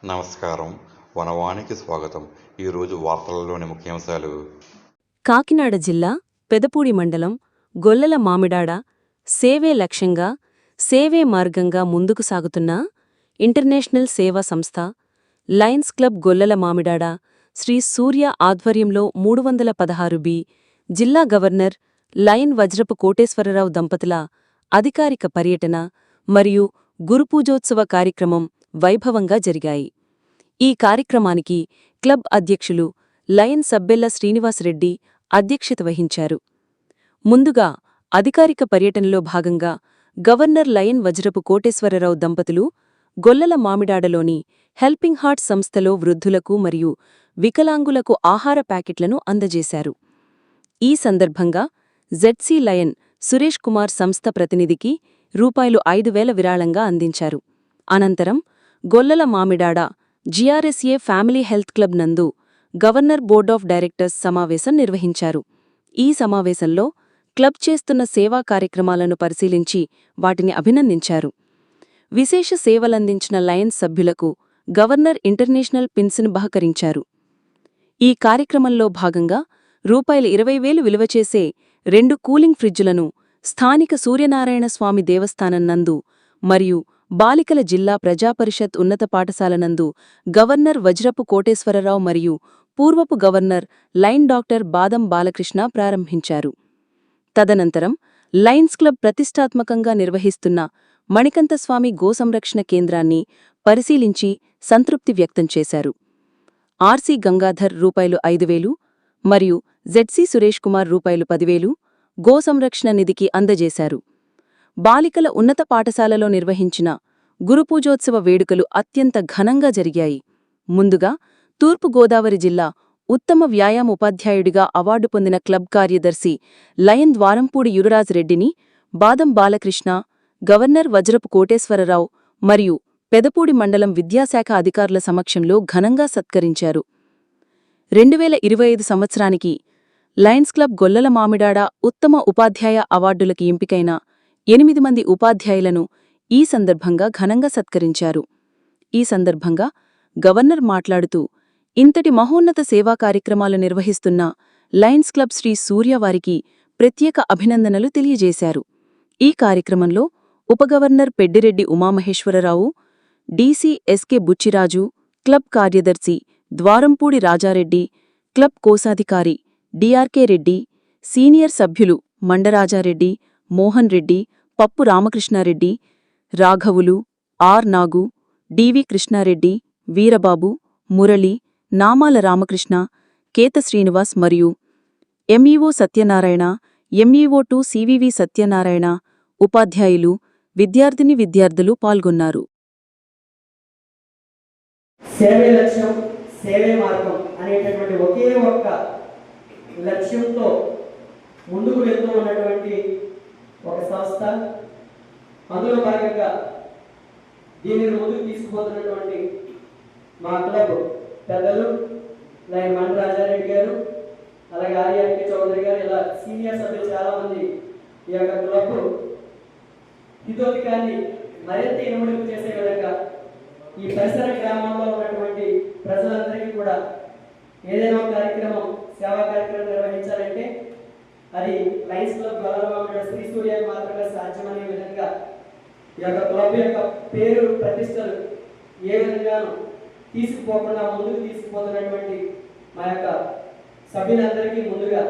నమస్కారం. వనవానికి స్వాగతం. ఈరోజు వార్తలలోని ముఖ్యాంశాలు. కాకినాడ జిల్లా పెదపూడి మండలం గొల్లల మామిడాడ సేవే లక్ష్యంగా సేవే మార్గంగా ముందుకు సాగుతున్న ఇంటర్నేషనల్ సేవా సంస్థ లయన్స్ క్లబ్ గొల్లల మామిడాడ శ్రీ సూర్య ఆధ్వర్యంలో 316 జిల్లా గవర్నర్ లయన్ వజ్రపు కోటేశ్వరరావు దంపతుల అధికారిక పర్యటన మరియు గురుపూజోత్సవ కార్యక్రమం వైభవంగా జరిగాయి. ఈ కార్యక్రమానికి క్లబ్ అధ్యక్షులు లయన్ సబ్బెల్ల శ్రీనివాసరెడ్డి అధ్యక్షత వహించారు. ముందుగా అధికారిక పర్యటనలో భాగంగా గవర్నర్ లయన్ వజ్రపు కోటేశ్వరరావు దంపతులు గొల్లల మామిడాడలోని హెల్పింగ్ హార్ట్ సంస్థలో వృద్ధులకు మరియు వికలాంగులకు ఆహార ప్యాకెట్లను అందజేశారు. ఈ సందర్భంగా జెడ్సీ లయన్ సురేష్ కుమార్ సంస్థ ప్రతినిధికి రూ.5,000 విరాళంగా అందించారు. అనంతరం గొల్లల మామిడాడ జిఆర్ఎస్ఏ ఫ్యామిలీ హెల్త్ క్లబ్ నందు గవర్నర్ బోర్డ్ ఆఫ్ డైరెక్టర్స్ సమావేశం నిర్వహించారు. ఈ సమావేశంలో క్లబ్ చేస్తున్న సేవా కార్యక్రమాలను పరిశీలించి వాటిని అభినందించారు. విశేష సేవలందించిన లయన్స్ సభ్యులకు గవర్నర్ ఇంటర్నేషనల్ పిన్స్ను బహకరించారు. ఈ కార్యక్రమంలో భాగంగా రూ.20,000 విలువ చేసే 2 కూలింగ్ ఫ్రిడ్జులను స్థానిక సూర్యనారాయణ స్వామి దేవస్థానం నందు మరియు బాలికల జిల్లా ప్రజాపరిషత్ ఉన్నత పాఠశాల నందు గవర్నర్ వజ్రపు కోటేశ్వరరావు మరియు పూర్వపు గవర్నర్ లైన్ డాక్టర్ బాదం బాలకృష్ణ ప్రారంభించారు. తదనంతరం లయన్స్ క్లబ్ ప్రతిష్టాత్మకంగా నిర్వహిస్తున్న మణికంఠస్వామి గోసంరక్షణ కేంద్రాన్ని పరిశీలించి సంతృప్తి వ్యక్తం చేశారు. ఆర్సి గంగాధర్ రూ.5,000 మరియు జెడ్సీ సురేష్ కుమార్ రూ.10,000 గోసంరక్షణ నిధికి అందజేశారు. బాలికల ఉన్నత పాఠశాలలో నిర్వహించిన గురుపూజోత్సవ వేడుకలు అత్యంత ఘనంగా జరిగాయి. ముందుగా తూర్పుగోదావరి జిల్లా ఉత్తమ వ్యాయామ ఉపాధ్యాయుడిగా అవార్డు పొందిన క్లబ్ కార్యదర్శి లయన్ ద్వారంపూడి యువరాజ్ రెడ్డిని బాదం బాలకృష్ణ, గవర్నర్ వజ్రపు కోటేశ్వరరావు మరియు పెదపూడి మండలం విద్యాశాఖ అధికారుల సమక్షంలో ఘనంగా సత్కరించారు. 2025 సంవత్సరానికి లయన్స్ క్లబ్ గొల్లల మామిడాడ ఉత్తమ ఉపాధ్యాయ అవార్డులకి ఎంపికైన 8 మంది ఉపాధ్యాయులను ఈ సందర్భంగా ఘనంగా సత్కరించారు. ఈ సందర్భంగా గవర్నర్ మాట్లాడుతూ ఇంతటి మహోన్నత సేవా కార్యక్రమాలు నిర్వహిస్తున్న లయన్స్ క్లబ్ శ్రీ సూర్యవారికి ప్రత్యేక అభినందనలు తెలియజేశారు. ఈ కార్యక్రమంలో ఉపగవర్నర్ Peddireddy Umamaheswararao, DC SK Buchiraju, club కార్యదర్శి ద్వారంపూడి రాజారెడ్డి, క్లబ్ కోశాధికారి డిఆర్కే రెడ్డి, సీనియర్ సభ్యులు మండరాజారెడ్డి, మోహన్ రెడ్డి, పప్పు రామకృష్ణారెడ్డి, రాఘవులు, ఆర్ నాగు, డివి కృష్ణారెడ్డి, వీరబాబు, మురళి, నామాల రామకృష్ణ, కేత శ్రీనివాస్ మరియు ఎంఈఓ సత్యనారాయణ, ఎంఈఓ2 సివివి సత్యనారాయణ, ఉపాధ్యాయులు, విద్యార్థులు పాల్గొన్నారు. సేవే లక్ష్యం సేవే మార్గం అనేటటువంటి ఒకే ఒక్క లక్ష్యంతో ముందుకు వెళ్తూ ఉన్నటువంటి ఒక సంస్థ. అందులో భాగంగా దీనిని ముందుకు తీసుకుపోతున్నటువంటి మా క్లబ్ పెద్దలు లయన్ మండరాజారెడ్డి గారు, అలాగే ఆర్యాకి చౌదరి గారు, ఇలా సీనియర్ సభ్యులు చాలామంది ఈ యొక్క క్లబ్ హితోధికాన్ని మరింత ఇనుమడింపు చేసే విధంగా ఈ పరిసర గ్రామాల్లో ఉన్నటువంటి ప్రజలందరికీ కూడా ఏదైనా కార్యక్రమం సేవా కార్యక్రమం నిర్వహించాలంటే అది లయన్స్ క్లబ్ గొల్లల శ్రీ సూర్యానికి మాత్రమే సాధ్యమనే విధంగా ఈ యొక్క క్లబ్ యొక్క పేరు ప్రతిష్టలు ఏ విధంగానూ తీసుకుపోకుండా ముందుకు తీసుకుపోతున్నటువంటి మా యొక్క సభ్యులందరికీ ముందుగా